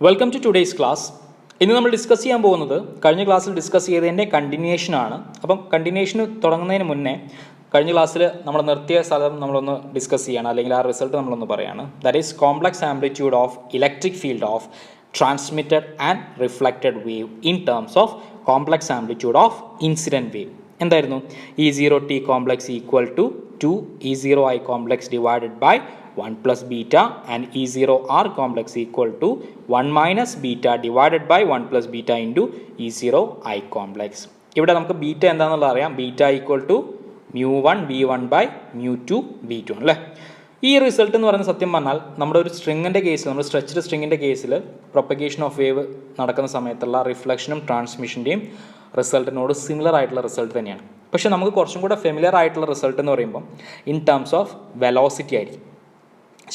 Welcome to today's class. ഇന്ന് നമ്മൾ discuss ചെയ്യാൻ പോകുന്നത് കഴിഞ്ഞ ക്ലാസ്സിൽ ഡിസ്കസ് ചെയ്തതിൻ്റെ കണ്ടിന്യൂഷനാണ്. അപ്പം കണ്ടിന്യൂഷൻ തുടങ്ങുന്നതിന് മുന്നേ കഴിഞ്ഞ ക്ലാസ്സിൽ നമ്മൾ നിർത്തിയ സ്ഥലം നമ്മളൊന്ന് ഡിസ്കസ് ചെയ്യണം, അല്ലെങ്കിൽ ആ റിസൾട്ട് നമ്മളൊന്ന് പറയുകയാണ്. That is complex amplitude of electric field of transmitted and reflected wave in terms of complex amplitude of incident wave. എന്തായിരുന്നു? E0t complex equal to 2E0i complex divided by 1 plus beta and E0R complex equal to 1 minus beta divided by 1 plus beta into E0I complex. ഇവിടെ നമുക്ക് beta എന്താണെന്നുള്ളത് അറിയാം. Beta equal to μ1 v1 by μ2 v2 അല്ലേ. ഈ result എന്ന് പറയുന്നത് സത്യം പറഞ്ഞാൽ നമ്മുടെ ഒരു സ്ട്രിങ്ങിൻ്റെ കേസിൽ, നമ്മൾ സ്ട്രെച്ച്ഡ് സ്ട്രിങ്ങിൻ്റെ കേസിൽ പ്രൊപ്പഗേഷൻ ഓഫ് വേവ് നടക്കുന്ന സമയത്തുള്ള റിഫ്ലക്ഷനും ട്രാൻസ്മിഷൻ്റെയും റിസൾട്ടിനോട് സിമിലർ ആയിട്ടുള്ള റിസൾട്ട് തന്നെയാണ്. പക്ഷേ നമുക്ക് കുറച്ചും കൂടെ ഫെമിലിയർ ആയിട്ടുള്ള റിസൾട്ട് എന്ന് പറയുമ്പോൾ ഇൻ ടേംസ് ഓഫ് വെലോസിറ്റി ആയിരിക്കും.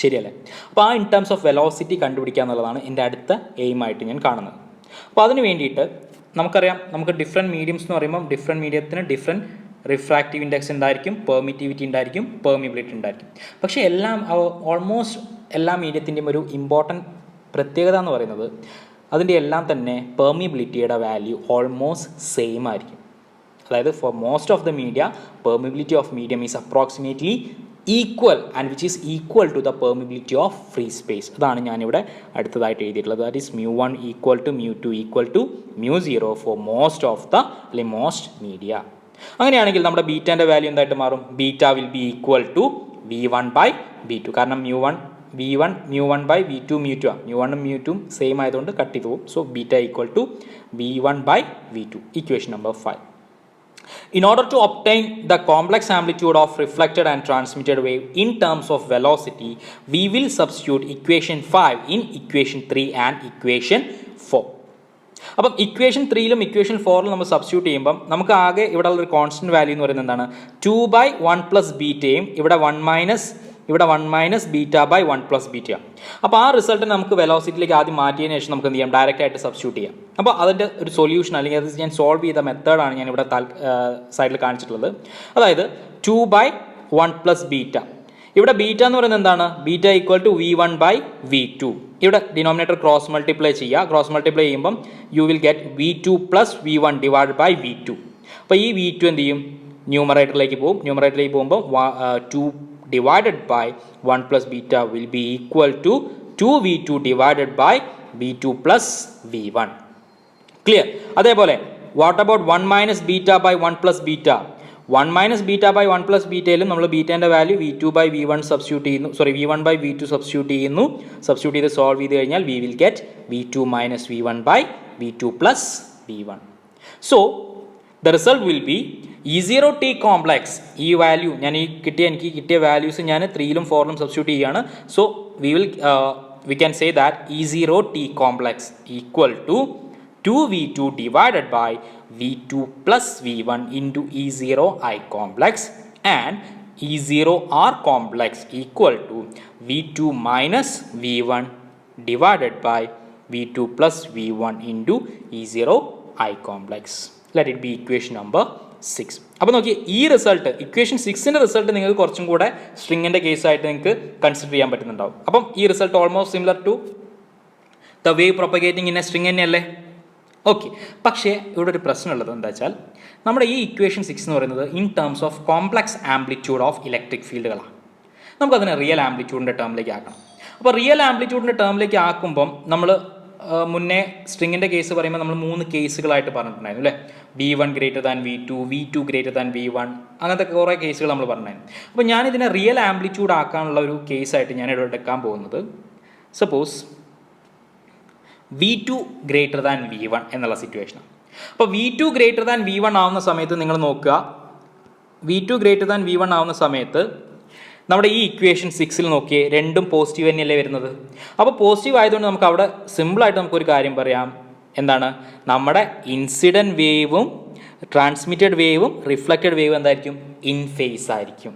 ശരിയല്ലേ? അപ്പോൾ ആ ഇൻ ടേംസ് ഓഫ് വെലോസിറ്റി കണ്ടുപിടിക്കുക എന്നുള്ളതാണ് എൻ്റെ അടുത്ത എയിമായിട്ട് ഞാൻ കാണുന്നത്. അപ്പോൾ അതിന് വേണ്ടിയിട്ട് നമുക്കറിയാം, നമുക്ക് ഡിഫറെൻറ്റ് മീഡിയംസ് എന്ന് പറയുമ്പോൾ ഡിഫറെൻറ്റ് മീഡിയത്തിന് ഡിഫറെൻറ്റ് റിഫ്രാക്റ്റീവ് ഇൻഡെക്സ് ഉണ്ടായിരിക്കും, പെർമിറ്റിവിറ്റി ഉണ്ടായിരിക്കും, പെർമിബിലിറ്റി ഉണ്ടായിരിക്കും. പക്ഷേ ഓൾമോസ്റ്റ് എല്ലാ മീഡിയത്തിൻ്റെയും ഒരു ഇമ്പോർട്ടൻറ്റ് പ്രത്യേകത എന്ന് പറയുന്നത് അതിൻ്റെ എല്ലാം തന്നെ പെർമിബിലിറ്റിയുടെ വാല്യൂ ഓൾമോസ്റ്റ് സെയിം ആയിരിക്കും. അതായത് for most of the media permeability of medium is approximately equal and which is equal to the permeability of free space. അതാണ് ഞാനിവിടെ അടുത്തതായിട്ട് എഴുതിയിട്ടുള്ളത്. That is μ1 equal to μ2 equal to μ0 for most of the അല്ലെങ്കിൽ most media. അങ്ങനെയാണെങ്കിൽ നമ്മുടെ ബീറ്റാൻ്റെ value എന്തായിട്ട് മാറും? Beta will be equal to v1 by v2. കാരണം μ1 ബൈ v2 μ2 ആണ്. μ1 μ2 സെയിം ആയതുകൊണ്ട് കട്ട് ചെയ്തു പോകും. So beta equal to v1 by v2. Equation number 5. In order to obtain the complex amplitude of reflected and transmitted wave in terms of velocity, we will substitute equation 5 in equation 3 and equation 4. അപ്പം equation 3ലും equation 4ലും നമ്മൾ substitute ചെയ്യുമ്പം നമുക്ക് ആകെ ഇവിടെ ഉള്ളൊരു constant value എന്ന് പറയുന്നത് എന്താണ്? 2/1 പ്ലസ് ബീറ്റയും ഇവിടെ 1 minus beta by 1 plus beta. അപ്പോൾ ആ റിസൾട്ട് നമുക്ക് വെലോസിറ്റിയിലേക്ക് ആദ്യം മാറ്റിയതിന് ശേഷം നമുക്ക് എന്ത് ചെയ്യാം? ഡയറക്റ്റ് ആയിട്ട് സബ്സ്റ്റിറ്റ്യൂട്ട് ചെയ്യാം. അപ്പോൾ അതിൻ്റെ ഒരു സൊല്യൂഷൻ അല്ലെങ്കിൽ അത് ഞാൻ സോൾവ് ചെയ്ത മെത്തേഡാണ് ഞാൻ ഇവിടെ സൈഡിൽ കാണിച്ചിട്ടുള്ളത്. അതായത് 2/1 പ്ലസ് ബീറ്റ. ഇവിടെ ബീറ്റ എന്ന് പറയുന്നത് എന്താണ്? Beta equal to v1 by v2. ഇവിടെ ഡിനോമിനേറ്റർ ക്രോസ് മൾട്ടിപ്ലൈ ചെയ്യുക. ക്രോസ് മൾട്ടിപ്ലൈ ചെയ്യുമ്പം you will get v2 plus v1 divide by v2. അപ്പോൾ ഈ v2 എന്ത് ചെയ്യും? ന്യൂമറേറ്ററിലേക്ക് പോകും. ന്യൂമറേറ്ററിലേക്ക് പോകുമ്പോൾ 2 divided by 1 plus beta will be equal to 2v2 divided by v2 plus v1. Clear? അതേപോലെ what about 1 minus beta by 1 plus beta? 1 minus beta by 1 plus ബീറ്റയിലും നമ്മൾ ബീറ്റേൻ്റെ value v2 by v1 substitute ചെയ്യുന്നു. v1 by v2 substitute ചെയ്യുന്നു. Substitute ചെയ്ത് solve ചെയ്ത് കഴിഞ്ഞാൽ we will get v2 minus v1 by v2 plus v1. So the result will be E0t complex. ഈ value എനിക്ക് കിട്ടിയ values ഞാൻ 3ലും 4ലും സബ്സ്റ്റിറ്റ്യൂട്ട് ചെയ്യുകയാണ്. So we can say that E0t complex equal to 2v2 divided by v2 plus v1 into E0i complex and E0r complex equal to v2 minus v1 divided by v2 plus v1 into E0i complex. Let it be equation number 6. അപ്പോൾ നോക്കി, ഈ result equation 6ൻ്റെ result നിങ്ങൾക്ക് കുറച്ചും കൂടെ സ്ട്രിങ്ങിൻ്റെ കേസായിട്ട് നിങ്ങൾക്ക് consider ചെയ്യാൻ പറ്റുന്നുണ്ടാവും. അപ്പം ഈ result almost similar to the wave propagating in a string തന്നെയല്ലേ? ഓക്കെ. പക്ഷേ ഇവിടെ ഒരു പ്രശ്നമുള്ളത് എന്താ വെച്ചാൽ, നമ്മുടെ ഈ ഇക്വേഷൻ 6 എന്ന് പറയുന്നത് in terms of complex amplitude of electric ഫീൽഡുകളാണ്. നമുക്കതിനെ റിയൽ ആംപ്ലിറ്റ്യൂഡിൻ്റെ ടേമിലേക്ക് ആക്കണം. അപ്പോൾ റിയൽ ആംപ്ലിറ്റ്യൂഡിൻ്റെ ടേമിലേക്ക് ആക്കുമ്പം നമ്മൾ മുന്നേ സ്ട്രിങ്ങിൻ്റെ കേസ് പറയുമ്പോൾ നമ്മൾ 3 കേസുകളായിട്ട് പറഞ്ഞിട്ടുണ്ടായിരുന്നു അല്ലേ? v1 greater than v2, v2 greater than v1, അങ്ങനത്തെ കുറേ കേസുകൾ നമ്മൾ പറഞ്ഞിട്ടുണ്ടായിരുന്നു. അപ്പോൾ ഞാനിതിനെ റിയൽ ആംപ്ലിറ്റ്യൂഡ് ആക്കാനുള്ള ഒരു കേസായിട്ട് ഞാൻ ഇവിടെ എടുക്കാൻ പോകുന്നത്, suppose v2 greater than v1 എന്നുള്ള സിറ്റുവേഷനാണ്. അപ്പോൾ v2 ഗ്രേറ്റർ ദാൻ v1 ആവുന്ന സമയത്ത് നിങ്ങൾ നോക്കുക, v2 ഗ്രേറ്റർ ദാൻ v1 ആവുന്ന സമയത്ത് നമ്മുടെ ഈ ഇക്വേഷൻ 6ൽ നോക്കിയേ, രണ്ടും പോസിറ്റീവ് തന്നെയല്ലേ വരുന്നത്. അപ്പോൾ പോസിറ്റീവ് ആയതുകൊണ്ട് നമുക്ക് അവിടെ സിമ്പിളായിട്ട് നമുക്കൊരു കാര്യം പറയാം. എന്താണ്? നമ്മുടെ ഇൻസിഡൻറ്റ് വേവും ട്രാൻസ്മിറ്റഡ് വേവും റിഫ്ലക്റ്റഡ് വേവും എന്തായിരിക്കും? ഇൻ ഫേസ് ആയിരിക്കും.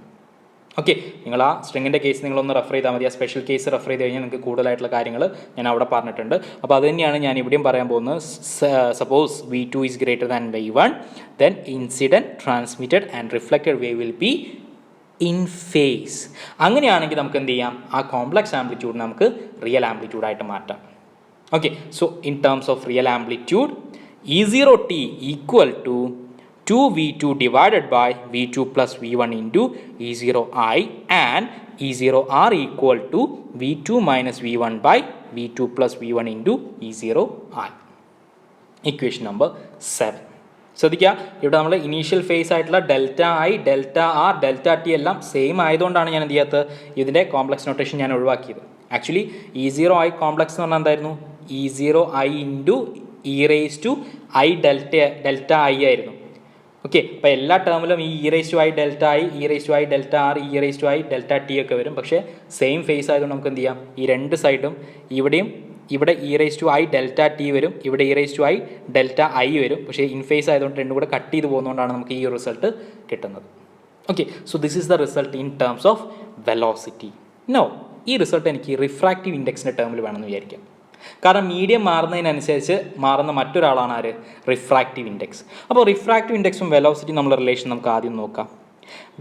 ഓക്കെ. നിങ്ങൾ ആ സ്ട്രിങ്ങിൻ്റെ കേസ് നിങ്ങളൊന്ന് റെഫർ ചെയ്താൽ മതി. ആ സ്പെഷ്യൽ കേസ് റെഫർ ചെയ്ത് കഴിഞ്ഞാൽ നിങ്ങൾക്ക് കൂടുതലായിട്ടുള്ള കാര്യങ്ങൾ ഞാൻ അവിടെ പറഞ്ഞിട്ടുണ്ട്. അപ്പോൾ അത് തന്നെയാണ് ഞാൻ ഇവിടെയും പറയാൻ പോകുന്നത്. Suppose v2 is greater than v1, then incident, transmitted and reflected wave will be in phase. അങ്ങനെയാണെങ്കിൽ നമുക്ക് എന്ത് ചെയ്യാം? ആ കോംപ്ലക്സ് ആംപ്ലിറ്റ്യൂഡ് നമുക്ക് റിയൽ ആംപ്ലിറ്റ്യൂഡായിട്ട് മാറ്റാം. Okay, so in terms of real amplitude, E0t equal to 2V2 divided by V2 plus V1 into E0I, and E0R equal to V2 minus V1 by V2 plus V1 into E0I. Equation number 7. ശ്രദ്ധിക്കുക, ഇവിടെ നമ്മൾ initial phase ആയിട്ടുള്ള delta i, delta r, delta t എല്ലാം same ആയതുകൊണ്ടാണ് ഞാൻ എന്ത് ചെയ്യാത്തത്, ഇതിൻ്റെ കോംപ്ലക്സ് നൊട്ടേഷൻ ഞാൻ ഒഴിവാക്കിയത്. ആക്ച്വലി E0I കോംപ്ലക്സ് എന്ന് പറഞ്ഞാൽ എന്തായിരുന്നു, E0I into e raise to i delta i ആയിരുന്നു. ഓക്കെ, അപ്പോൾ എല്ലാ ടേമിലും ഈ e raise to i delta i, e raise to i delta r, e raise to i delta t ഒക്കെ വരും. പക്ഷേ സെയിം ഫേസ് ആയതുകൊണ്ട് നമുക്ക് എന്ത് ചെയ്യാം, ഈ രണ്ട് സൈഡും ഇവിടെയും ഇവിടെ e raise to i delta t വരും, ഇവിടെ e raise to i delta i വരും. പക്ഷേ ഇൻ ഫേസ് ആയതുകൊണ്ട് രണ്ടും കൂടെ കട്ട് ചെയ്ത് പോകുന്നതുകൊണ്ടാണ് നമുക്ക് ഈ റിസൾട്ട് കിട്ടുന്നത്. Okay, so this is the result in terms of velocity. Now, ഈ റിസൾട്ട് എനിക്ക് റിഫ്രാക്റ്റീവ് ഇൻഡെക്സിൻ്റെ ടേമിൽ വേണമെന്ന് വിചാരിക്കാം. കാരണം മീഡിയം മാറുന്നതിനനുസരിച്ച് മാറുന്ന മറ്റൊരാളാണ് ആര്, റിഫ്രാക്റ്റീവ് ഇൻഡെക്സ്. അപ്പോൾ റിഫ്രാക്റ്റീവ് ഇൻഡെക്സും വെലോസിറ്റി നമ്മളുടെ റിലേഷൻ നമുക്ക് ആദ്യം നോക്കാം.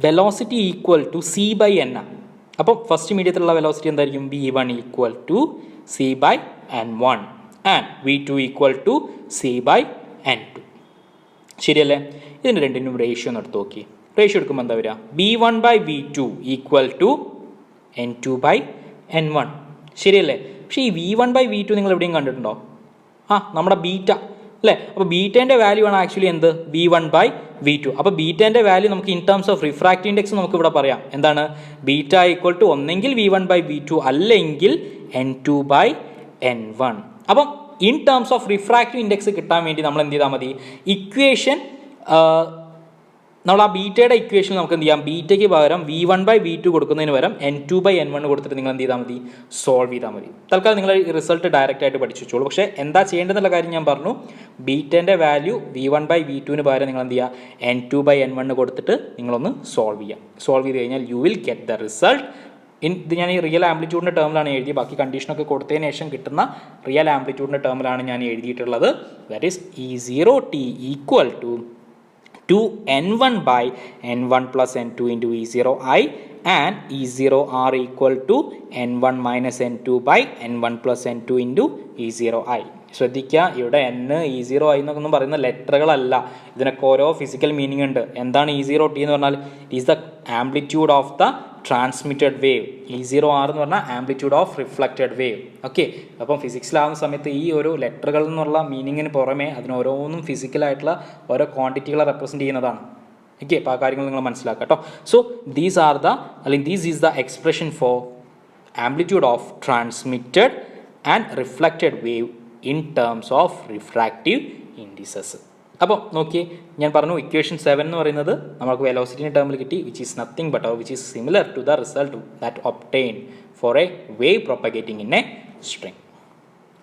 Velocity equal to c by n ആണ്. അപ്പോൾ ഫസ്റ്റ് മീഡിയത്തിലുള്ള വെലോസിറ്റി എന്തായിരിക്കും, V1 equal to c by N1 and V2 equal to c by N2. ശരിയല്ലേ? ഇതിൻ്റെ രണ്ടിനും റേഷ്യോ ഒന്ന് എടുത്ത് നോക്കി. റേഷ്യോ എടുക്കുമ്പോൾ എന്താ വരിക, V1 by V2 equal to N2 by N1. ശരിയല്ലേ? പക്ഷേ ഈ V1 ബൈ V2 നിങ്ങൾ എവിടെയും കണ്ടിട്ടുണ്ടോ? നമ്മുടെ ബീറ്റ അല്ലേ? അപ്പോൾ ബീറ്റേൻ്റെ വാല്യൂ ആണ് ആക്ച്വലി എന്ത്, V1 ബൈ V2. അപ്പോൾ ബീറ്റേൻ്റെ വാല്യൂ നമുക്ക് in terms of refractive index നമുക്ക് ഇവിടെ പറയാം. എന്താണ്, ബീറ്റ ഈക്വൽ ടു ഒന്നെങ്കിൽ V1 ബൈ V2 അല്ലെങ്കിൽ N2 ബൈ N1. അപ്പം in terms of refractive index കിട്ടാൻ വേണ്ടി നമ്മൾ എന്ത് ചെയ്താൽ മതി, ഇക്വേഷൻ നമ്മൾ ആ ബീറ്റയുടെ ഇക്വേഷൻ നമുക്ക് എന്ത് ചെയ്യാം, ബീറ്റയ്ക്ക് പകരം V1 ബൈ V2 കൊടുക്കുന്നതിന് പകരം N2 ബൈ N1 കൊടുത്തിട്ട് നിങ്ങൾ എന്ത് ചെയ്താൽ മതി, സോൾവ് ചെയ്താൽ മതി. തൽക്കാലം നിങ്ങൾ ഈ റിസൾട്ട് ഡയറക്റ്റ് ആയിട്ട് പഠിച്ചു വെച്ചോളൂ. പക്ഷേ എന്താ ചെയ്യേണ്ടതെന്നുള്ള കാര്യം ഞാൻ പറഞ്ഞു. ബീറ്റേൻ്റെ വാല്യൂ V1 ബൈ V2 പകരം നിങ്ങൾ എന്ത് ചെയ്യുക, N2 ബൈ N1 കൊടുത്തിട്ട് നിങ്ങളൊന്ന് സോൾവ് ചെയ്യുക. സോൾവ് ചെയ്ത് കഴിഞ്ഞാൽ U will get the result ഇത് ഞാൻ ഈ റിയൽ ആംപ്ലിറ്റ്യൂഡിൻ്റെ ടേമിലാണ് എഴുതിയത്. ബാക്കി കണ്ടീഷനൊക്കെ കൊടുത്തതിന് ശേഷം കിട്ടുന്ന റിയൽ ആംപ്ലിറ്റ്യൂഡിൻ്റെ ടേമിലാണ് ഞാൻ എഴുതിയിട്ടുള്ളത്. That is E0t equal to 2N1 by N1 plus N2 into E0I and E0R equal to N1 minus N2 by N1 plus N2 into E0I. ശ്രദ്ധിക്കുക, ഇവിടെ N, E0I എന്നൊന്നും പറയുന്ന ലെറ്ററുകളല്ല, ഇതിനൊക്കെ ഓരോ ഫിസിക്കൽ മീനിങ് ഉണ്ട്. എന്താണ് E0t എന്ന് പറഞ്ഞാൽ, is the amplitude of the transmitted wave. E0R എന്ന് പറഞ്ഞാൽ amplitude of reflected wave. Okay, അപ്പം ഫിസിക്സിലാവുന്ന സമയത്ത് ഈ ഒരു ലെറ്ററുകളിൽ നിന്നുള്ള മീനിങ്ങിന് പുറമെ അതിന് ഓരോന്നും ഫിസിക്കലായിട്ടുള്ള ഓരോ ക്വാണ്ടിറ്റികളെ റെപ്രസെൻറ്റ് ചെയ്യുന്നതാണ്. ഓക്കെ, അപ്പോൾ ആ കാര്യങ്ങൾ നിങ്ങൾ മനസ്സിലാക്കുക കേട്ടോ. So these is the expression for amplitude of transmitted and reflected wave in terms of refractive indices. അപ്പോൾ നോക്കിയേ, ഞാൻ പറഞ്ഞു ഇക്വേഷൻ 7 എന്ന് പറയുന്നത് നമുക്ക് വെലോസിറ്റിൻ്റെ ടേമിൽ കിട്ടി, which is nothing but which is similar to the result that obtain for a wave propagating in a string.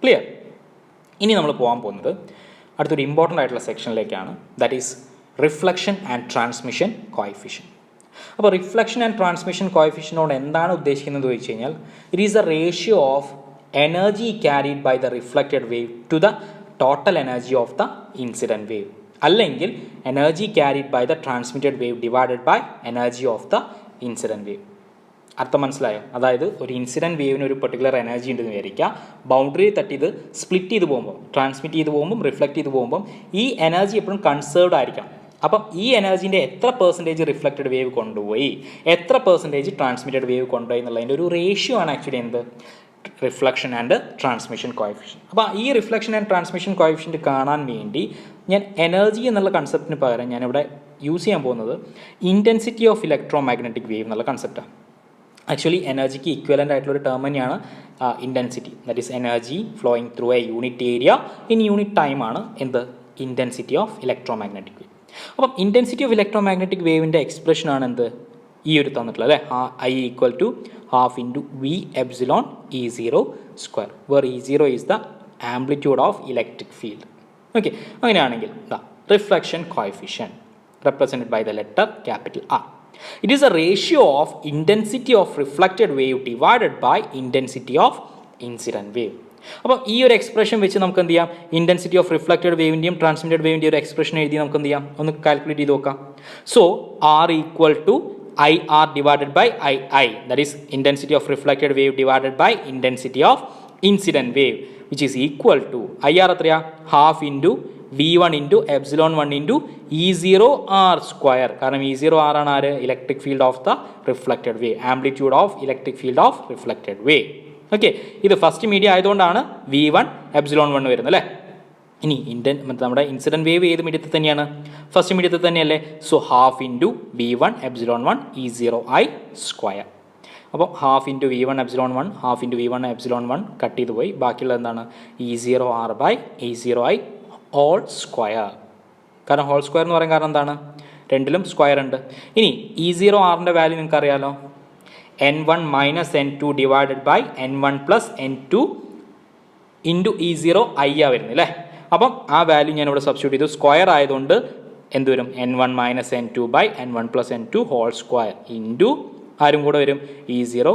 Clear? ഇനി നമ്മൾ പോകാൻ പോകുന്നത് അടുത്തൊരു ഇമ്പോർട്ടൻ്റ് ആയിട്ടുള്ള സെക്ഷനിലേക്കാണ്. That is reflection and transmission coefficient. അപ്പോൾ റിഫ്ലക്ഷൻ ആൻഡ് ട്രാൻസ്മിഷൻ കോഎഫിഷ്യൻറ്റോട് എന്താണ് ഉദ്ദേശിക്കുന്നത് ചോദിച്ചു കഴിഞ്ഞാൽ, it is the ratio of energy carried by the reflected wave to the total energy of the incident wave, അല്ലെങ്കിൽ energy carried by the transmitted wave divided by energy of the incident wave. അർത്ഥം മനസ്സിലായോ? അതായത് ഒരു incident വേവിന് ഒരു particular energy ഉണ്ടെന്ന് വിചാരിക്കുക, boundary തട്ടി ഇത് സ്പ്ലിറ്റ് ചെയ്ത് പോകുമ്പോൾ, ട്രാൻസ്മിറ്റ് ചെയ്ത് പോകുമ്പോൾ, റിഫ്ലക്റ്റ് ചെയ്ത് പോകുമ്പോൾ ഈ എനർജി എപ്പോഴും കൺസേർവ്ഡ് ആയിരിക്കണം. അപ്പം ഈ എനർജീൻ്റെ എത്ര പെർസെൻറ്റേജ് റിഫ്ലക്റ്റഡ് വേവ് കൊണ്ടുപോയി, എത്ര പെർസെൻറ്റേജ് ട്രാൻസ്മിറ്റഡ് വേവ് കൊണ്ടുപോയി എന്നുള്ളതിൻ്റെ ഒരു റേഷ്യോ ആണ് ആക്ച്വലി എന്ത്, റിഫ്ലക്ഷൻ ആൻഡ് ട്രാൻസ്മിഷൻ കോഎഫിഷ്യൻറ്റ്. അപ്പോൾ ഈ റിഫ്ലക്ഷൻ ആൻഡ് ട്രാൻസ്മിഷൻ കോഎഫിഷ്യൻറ്റ് കാണാൻ വേണ്ടി ഞാൻ എനർജി എന്നുള്ള കൺസെപ്റ്റിന് പകരം ഞാനിവിടെ യൂസ് ചെയ്യാൻ പോകുന്നത് intensity of electromagnetic wave എന്നുള്ള കൺസെപ്റ്റാണ്. ആക്ച്വലി എനർജിക്ക് ഇക്വലൻ്റ് ആയിട്ടുള്ളൊരു ടേം തന്നെയാണ് intensity. That is energy flowing through a unit area in unit ടൈമാണ് എന്ത്, intensity of electromagnetic wave. അപ്പം ഇൻറ്റൻസിറ്റി ഓഫ് ഇലക്ട്രോ മാഗ്നറ്റിക് വേവിൻ്റെ എക്സ്പ്രഷനാണ് എന്ത്, ഈ ഒരു തന്നിട്ടുള്ളത് അല്ലേ, I equal to half into v epsilon E0 square, where E0 is the amplitude of electric field. Okay, അങ്ങനെയാണെങ്കിൽ reflection coefficient represented by the letter capital R. It is a ratio of intensity of reflected wave divided by intensity of incident wave. അപ്പോൾ ഈ ഒരു expression വെച്ച് നമുക്ക് എന്ത് ചെയ്യാം, intensity of reflected വേവിൻ്റെയും transmitted വേവിൻ്റെയും ഒരു expression എഴുതി നമുക്ക് എന്ത് ചെയ്യാം, ഒന്ന് കാൽക്കുലേറ്റ് ചെയ്ത് നോക്കാം. So R equal to IR divided by II, that is intensity of reflected wave divided by intensity of incident wave which is equal to IR എത്രയാ half into V1 into epsilon 1 into E0 R square. കാരണം E0 R ആണ് ആര് electric field of the reflected wave, amplitude of electric field of reflected wave. Okay, ഇത് first media ആയതുകൊണ്ടാണ് V1 epsilon 1 വരുന്നത് അല്ലേ. ഇനി നമ്മുടെ ഇൻസിഡൻറ്റ് വേവ് ഏത് മീഡിയത്തിൽ തന്നെയാണ് ഫസ്റ്റ് മീഡിയത്തിൽ തന്നെയല്ലേ. So half into V1 epsilon 1 E0 I square. അപ്പോൾ half into V1 epsilon 1 half into V1 epsilon 1 cut ചെയ്ത് പോയി, ബാക്കിയുള്ളത് എന്താണ് E0 R by E0 I whole square. കാരണം ഹോൾ സ്ക്വയർ എന്ന് പറയാൻ കാരണം എന്താണ് രണ്ടിലും സ്ക്വയർ ഉണ്ട്. ഇനി E0 Rൻ്റെ വാല്യൂ നിങ്ങൾക്ക് അറിയാലോ N1 minus N2 divided by N1 plus N2 into E0 I ആ വരുന്നത് അല്ലേ. അപ്പം ആ വാല്യൂ ഞാൻ ഇവിടെ സബ്സ്റ്റിറ്റ്യൂട്ട് ചെയ്തു. സ്ക്വയർ ആയതുകൊണ്ട് എന്ത് വരും N1 minus N2 by N1 plus N2 whole square into ആരും കൂടെ വരും E0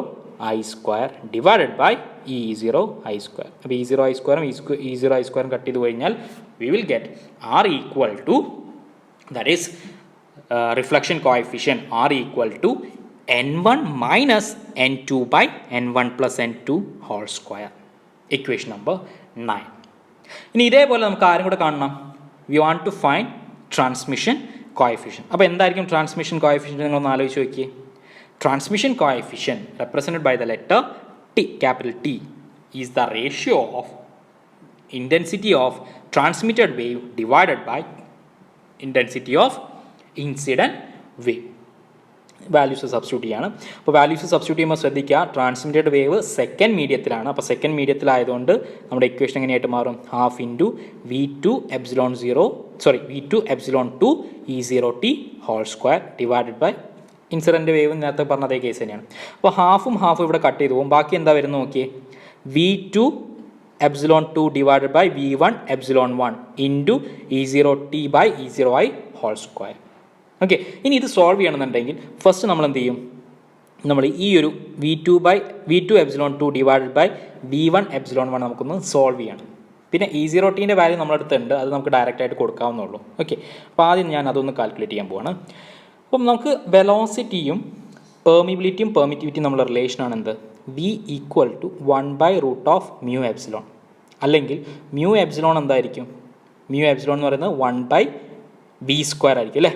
I square divided by E0 I square. അപ്പോൾ E0 I സ്ക്വയറും E0 I സ്ക്വയറും കട്ട് ചെയ്ത് കഴിഞ്ഞാൽ we will get R equal to, that is reflection coefficient R equal to N1 minus N2 by N1 plus N2 whole square. Equation number 9. ഇനി ഇതേപോലെ നമുക്ക് ആരും കൂടെ കാണണം. We want to find transmission coefficient. അപ്പോൾ എന്തായിരിക്കും transmission coefficient നിങ്ങളൊന്ന് ആലോചിച്ച് നോക്കിയേ. Transmission coefficient represented by the letter T, capital T, is the ratio of intensity of transmitted wave divided by intensity of incident wave. Values substitute ചെയ്യാണ്. അപ്പോൾ values substitute ചെയ്യുമ്പോൾ ശ്രദ്ധിക്കുക transmitted wave second മീഡിയത്തിലാണ്. അപ്പോൾ second മീഡിയത്തിലായതുകൊണ്ട് നമ്മുടെ equation എങ്ങനെയായിട്ട് മാറും half into V2 epsilon 2 E0T whole square divided by incident wave നേരത്തെ പറഞ്ഞ അതേ കേസ് തന്നെയാണ്. അപ്പോൾ ഹാഫും ഇവിടെ കട്ട് ചെയ്ത് പോകും. ബാക്കി എന്താ വരുന്നത് നോക്കിയേ V2 epsilon 2 divided by V1 epsilon 1 into E0T by E0 I whole square. Okay, ഇനി ഇത് സോൾവ് ചെയ്യണമെന്നുണ്ടെങ്കിൽ ഫസ്റ്റ് നമ്മൾ എന്ത് ചെയ്യും, നമ്മൾ ഈ ഒരു V2 epsilon 2 divided by V1 epsilon 1 നമുക്കൊന്ന് സോൾവ് ചെയ്യണം. പിന്നെ E0Tൻ്റെ വാല്യൂ നമ്മളടുത്തുണ്ട്, അത് നമുക്ക് ഡയറക്റ്റായിട്ട് കൊടുക്കാവുന്നുള്ളൂ. ഓക്കെ, അപ്പോൾ ആദ്യം ഞാൻ അതൊന്ന് കാൽക്കുലേറ്റ് ചെയ്യാൻ പോവാണ്. അപ്പം നമുക്ക് വെലോസിറ്റിയും പെർമിബിലിറ്റിയും പെർമിറ്റിവിറ്റിയും നമ്മളെ റിലേഷനാണ് എന്ത് V ഈക്വൽ ടു 1/√μ എപ്സിലോൺ. അല്ലെങ്കിൽ മ്യൂ എപ്സിലോൺ എന്തായിരിക്കും, മ്യൂ എപ്സിലോൺ എന്ന് പറയുന്നത് 1/V സ്ക്വയർ ആയിരിക്കും അല്ലേ.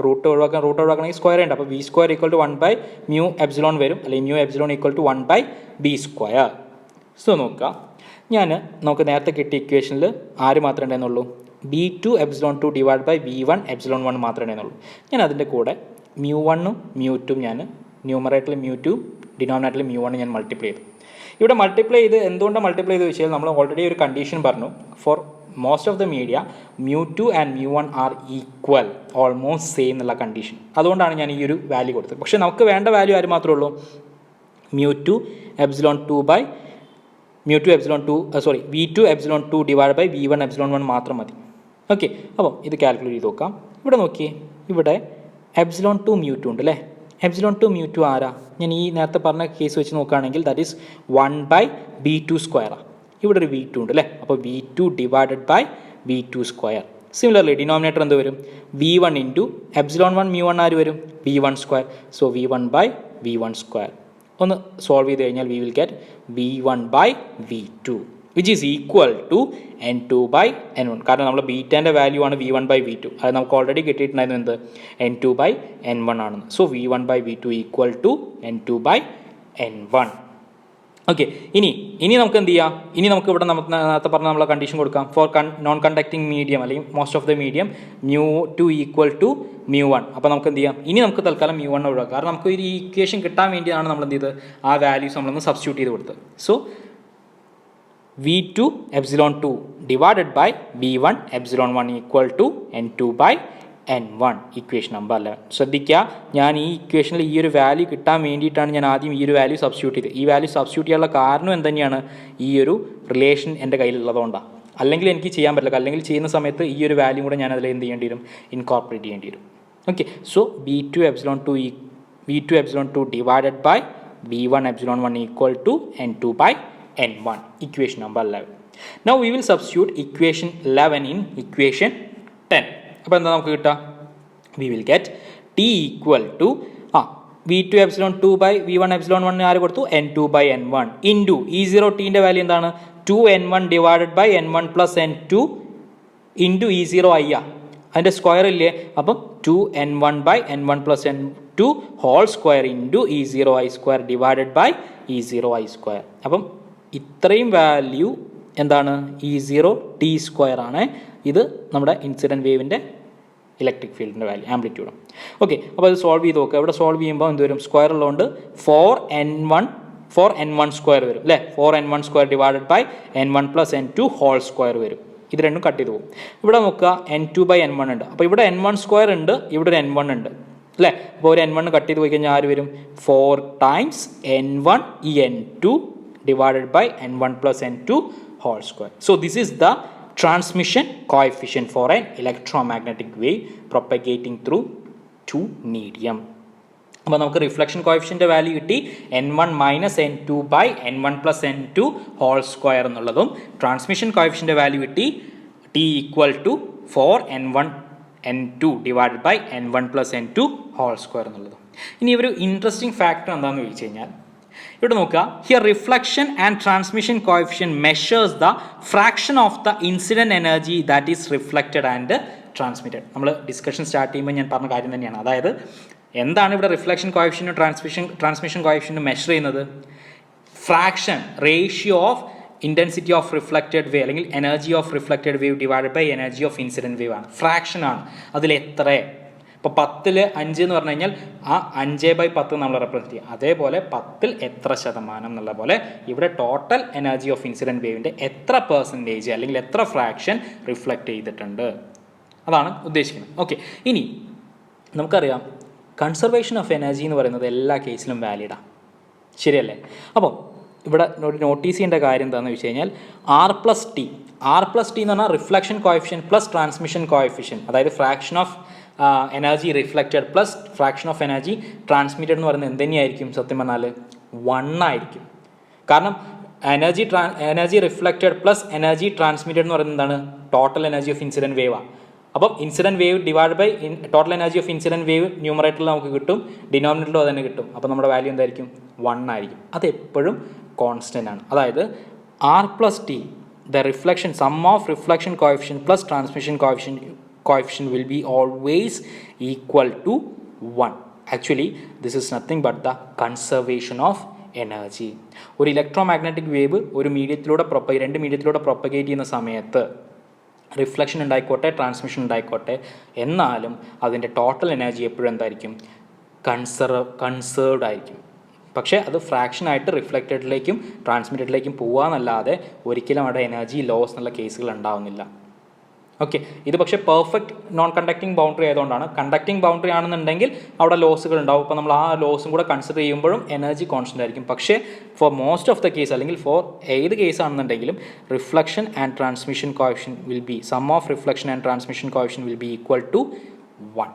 റൂട്ട് ഒഴിവാക്കണമെങ്കിൽ സ്ക്വയർ ഉണ്ട്. അപ്പോൾ V square equal to 1/μ epsilon വരും, അല്ലെങ്കിൽ mu epsilon equal to 1/B square. So നോക്കുക, നമുക്ക് നേരത്തെ കിട്ടിയ ഇക്വേഷനിൽ ആര് മാത്രമേ ഉണ്ടായിരുന്നുള്ളൂ B2 epsilon 2 divide by V1 epsilon 1 മാത്രമേ ഉണ്ടായിരുന്നുള്ളൂ. ഞാൻ അതിൻ്റെ കൂടെ μ1ഉം μ2ഉം ഞാൻ ന്യൂമറേറ്ററിൽ μ2 ഡിനോമിനേറ്ററിൽ μ1 ഞാൻ മൾട്ടിപ്ലൈ ചെയ്തു. ഇവിടെ മൾട്ടിപ്ലൈ ചെയ്ത് എന്തുകൊണ്ടാണ് മൾട്ടിപ്ലൈ ചെയ്ത് വെച്ചാൽ നമ്മൾ ഓൾറെഡി ഒരു കണ്ടീഷൻ പറഞ്ഞു, for most of the media μ2 and μ1 are equal, almost same എന്നുള്ള കണ്ടീഷൻ. അതുകൊണ്ടാണ് ഞാൻ ഈ ഒരു വാല്യൂ കൊടുത്തത്. പക്ഷേ നമുക്ക് വേണ്ട വാല്യൂ ആര് മാത്രമേ ഉള്ളൂ V2 epsilon 2 divide by V1 epsilon 1 മാത്രം മതി. ഓക്കെ, അപ്പോൾ ഇത് കാൽക്കുലേറ്റ് ചെയ്ത് നോക്കാം. ഇവിടെ നോക്കിയേ, ഇവിടെ എപ്സിലോൺ 2 μ2 ഉണ്ട് അല്ലേ. എപ്സിലോൺ 2 μ2 ആരാ, ഞാൻ ഈ നേരത്തെ പറഞ്ഞ കേസ് വെച്ച് നോക്കുകയാണെങ്കിൽ ദാറ്റ് ഈസ് 1/B2 സ്ക്വയറാണ്. ഇവിടെ ഒരു V2 ഉണ്ട് അല്ലേ. അപ്പോൾ V2 divided by V2 square. Similarly denominator എന്ത് വരും V1 ഇൻറ്റു എപ്സിലോൺ 1 μ1 ആര് വരും V1 square. So V1/V1 square. ഒന്ന് സോൾവ് ചെയ്ത് കഴിഞ്ഞാൽ we will get V1/V2 which is equal to N2/N1. കാരണം നമ്മൾ ബീറ്റേൻ്റെ വാല്യൂ ആണ് V1/V2. അത് നമുക്ക് ഓൾറെഡി കിട്ടിയിട്ടുണ്ടായിരുന്നു എന്ത് N2/N1 ആണെന്ന്. So V1/V2 equal to N2/N1. Okay, ഇനി നമുക്ക് എന്ത് ചെയ്യാം, ഇനി നമുക്ക് ഇവിടെ നേരത്തെ പറഞ്ഞ നമ്മളെ കണ്ടീഷൻ കൊടുക്കാം. ഫോർ നോൺ കണ്ടക്ടിങ് മീഡിയം അല്ലെങ്കിൽ most of the medium μ2 equal to μ1. അപ്പോൾ നമുക്ക് എന്ത് ചെയ്യാം, ഇനി നമുക്ക് തൽക്കാലം μ1 ഒഴിവാക്കാം. കാരണം നമുക്ക് ഒരു ഇക്വേഷൻ കിട്ടാൻ വേണ്ടിയാണ് നമ്മൾ എന്ത് ചെയ്തത്, ആ വാല്യൂസ് നമ്മളൊന്ന് സബ്സ്റ്റിറ്റ്യൂട്ട് ചെയ്ത് കൊടുത്തത്. So V2 epsilon 2 divided by V1 epsilon 1 equal to N2/N1. Equation number 11. ശ്രദ്ധിക്കുക, ഞാൻ ഈ ഇക്വേഷനിൽ ഈ ഒരു വാല്യൂ കിട്ടാൻ വേണ്ടിയിട്ടാണ് ഞാൻ ആദ്യം ഈ ഒരു വാല്യൂ സബ്സ്റ്റിറ്റ്യൂട്ട് ചെയ്തത്. ഈ വാല്യൂ സബ്സ്റ്റിറ്റ്യൂട്ട് ചെയ്യാനുള്ള കാരണം എന്തുതന്നെയാണ്, ഈ ഒരു റിലേഷൻ എൻ്റെ കയ്യിലുള്ളതുകൊണ്ടാണ്. അല്ലെങ്കിൽ എനിക്ക് ചെയ്യാൻ പറ്റില്ല. അല്ലെങ്കിൽ ചെയ്യുന്ന സമയത്ത് ഈ ഒരു വാല്യൂ കൂടെ ഞാൻ അതിൽ എന്ത് ചെയ്യേണ്ടി വരും, ഇൻകോർപ്പറേറ്റ് ചെയ്യേണ്ടി വരും. Okay, so V2 epsilon 2 divided by V1 epsilon 1 equal to N2/N1. Equation number 11. Now we will substitute equation 11 in equation 10. അപ്പോൾ എന്താ നമുക്ക് കിട്ടുക, we will get T equal to V2 epsilon 2 by V1 epsilon 1 ആര് കൊടുത്തു? N2 by N1 into E0 ടീൻ്റെ value എന്താണ്? 2N1 divided by N1 plus N2 into E0 I ആ, അതിൻ്റെ square ഇല്ലേ? അപ്പം 2N1 by N1 plus N2 whole square into E0 I square divided by E0 I square. അപ്പം ഇത്രയും value എന്താണ്? E0 T square ആണ്. ഇത് നമ്മുടെ ഇൻസിഡൻറ്റ് വേവിൻ്റെ ഇലക്ട്രിക് ഫീൽഡിൻ്റെ വാല്യൂ, ആംപ്ലിറ്റ്യൂഡ്. ഓക്കെ, അപ്പോൾ അത് സോൾവ് ചെയ്ത് നോക്കുക. ഇവിടെ സോൾവ് ചെയ്യുമ്പോൾ എന്ത് വരും? സ്ക്വയർ ഉള്ളതുകൊണ്ട് 4N1 സ്ക്വയർ വരും അല്ലേ? 4N1 square divided by N1 plus N2 whole square വരും. ഇത് രണ്ടും കട്ട് ചെയ്ത് പോകും. ഇവിടെ നോക്കുക, N2 by N1 ഉണ്ട്. അപ്പോൾ ഇവിടെ N1 സ്ക്വയർ ഉണ്ട്, ഇവിടെ ഒരു N1 ഉണ്ട് അല്ലേ? അപ്പോൾ ഒരു N1 കട്ട് ചെയ്ത് പോയി കഴിഞ്ഞാൽ ആര് വരും? 4 ടൈംസ് N1 ഈ N2 divided by N1 plus N2 whole square. So this is the transmission coefficient for an electromagnetic wave propagating through two medium. അപ്പോൾ നമുക്ക് റിഫ്ലക്ഷൻ കോഎഫിഷ്യൻ്റെ വാല്യൂ കിട്ടി N1 minus N2 by N1 plus N2 whole square എന്നുള്ളതും transmission കോഎഫിഷ്യൻ്റെ value കിട്ടി T equal to 4N1 N2 divided by N1 plus N2 whole square എന്നുള്ളതും. ഇനി ഒരു interesting factor എന്താണെന്ന് ചോദിച്ചു കഴിഞ്ഞാൽ ഇവിടെ നോക്കുക, here reflection and transmission coefficient measures the fraction of the incident energy that is reflected and transmitted. നമ്മൾ discussion start ചെയ്യുമ്പോൾ ഞാൻ പറഞ്ഞ കാര്യം തന്നെയാണ്. അതായത് എന്താണ് ഇവിടെ റിഫ്ലക്ഷൻ കോഎഫിഷ്യന്റും ട്രാൻസ്മിഷൻ കോഎഫിഷ്യന്റും മെഷർ ചെയ്യുന്നത്? Fraction, ratio of intensity of reflected wave അല്ലെങ്കിൽ energy of reflected wave divided by energy of incident wave ആണ്. ഫ്രാക്ഷൻ ആണ്. അതിൽ എത്ര? ഇപ്പോൾ 10ൽ 5 എന്ന് പറഞ്ഞു കഴിഞ്ഞാൽ ആ 5/10 നമ്മൾ റെപ്രസെൻറ്റ് ചെയ്യും. അതേപോലെ 10ൽ എത്ര ശതമാനം എന്നുള്ള പോലെ ഇവിടെ ടോട്ടൽ എനർജി ഓഫ് ഇൻസിഡൻറ്റ് വേവിൻ്റെ എത്ര പെർസെൻറ്റേജ് അല്ലെങ്കിൽ എത്ര ഫ്രാക്ഷൻ റിഫ്ലക്റ്റ് ചെയ്തിട്ടുണ്ട്, അതാണ് ഉദ്ദേശിക്കുന്നത്. ഓക്കെ, ഇനി നമുക്കറിയാം കൺസർവേഷൻ ഓഫ് എനർജി എന്ന് പറയുന്നത് എല്ലാ കേസിലും വാലിഡാണ്, ശരിയല്ലേ? അപ്പോൾ ഇവിടെ ഒരു നോട്ടീസ് ചെയ്യേണ്ട കാര്യം എന്താണെന്ന് വെച്ച് കഴിഞ്ഞാൽ R പ്ലസ് ടി എന്ന് പറഞ്ഞാൽ reflection coefficient plus transmission coefficient, അതായത് fraction of energy reflected plus fraction of energy transmitted എന്ന് പറയുന്നത് എന്തുതന്നെയായിരിക്കും? സത്യം പറഞ്ഞാൽ 1 ആയിരിക്കും. കാരണം energy reflected plus energy transmitted എന്ന് പറയുന്നത് എന്താണ്? ടോട്ടൽ എനർജി ഓഫ് ഇൻസിഡൻറ്റ് വേവാണ്. അപ്പം incident wave divide by total energy of incident wave ന്യൂമറേറ്ററിൽ നമുക്ക് കിട്ടും, ഡിനോമിനേറ്ററിലും അത് തന്നെ കിട്ടും. അപ്പോൾ നമ്മുടെ വാല്യൂ എന്തായിരിക്കും? 1 ആയിരിക്കും. അത് എപ്പോഴും കോൺസ്റ്റൻ്റ് ആണ്. അതായത് R plus T, the reflection sum of reflection coefficient plus transmission coefficient will be always equal to 1. Actually this is nothing but the conservation of energy. ഒരു ഇലക്ട്രോമാഗ്നറ്റിക് വേവ് ഒരു രണ്ട് മീഡിയത്തിലൂടെ പ്രൊപ്പഗേറ്റ് ചെയ്യുന്ന സമയത്ത് റിഫ്ലക്ഷൻ ഉണ്ടായിക്കോട്ടെ ട്രാൻസ്മിഷൻ ഉണ്ടായിക്കോട്ടെ, എന്നാലും അതിൻ്റെ total energy എപ്പോഴും എന്തായിരിക്കും? Conserved ആയിരിക്കും. പക്ഷേ അത് ഫ്രാക്ഷനായിട്ട് റിഫ്ലക്റ്റഡിലേക്കും ട്രാൻസ്മിറ്റഡിലേക്കും പോകാമെന്നല്ലാതെ ഒരിക്കലും അവിടെ എനർജി ലോസ് എന്നുള്ള കേസുകൾ ഉണ്ടാവുന്നില്ല. ഓക്കെ, ഇത് പക്ഷേ പെർഫെക്റ്റ് നോൺ കണ്ടക്റ്റിംഗ് ബൗണ്ടറി ആയതുകൊണ്ടാണ്. കണ്ടക്റ്റിംഗ് ബൗണ്ടറി ആണെന്നുണ്ടെങ്കിൽ അവിടെ ലോസുകൾ ഉണ്ടാവും. അപ്പോൾ നമ്മൾ ആ ലോസും കൂടെ കൺസിഡർ ചെയ്യുമ്പോഴും എനർജി കോൺസ്റ്റൻ്റ് ആയിരിക്കും. പക്ഷേ for most of the case അല്ലെങ്കിൽ ഫോർ ഏത് കേസ് ആണെന്നുണ്ടെങ്കിലും reflection and transmission coefficient will be sum of reflection and transmission coefficient will be equal to 1.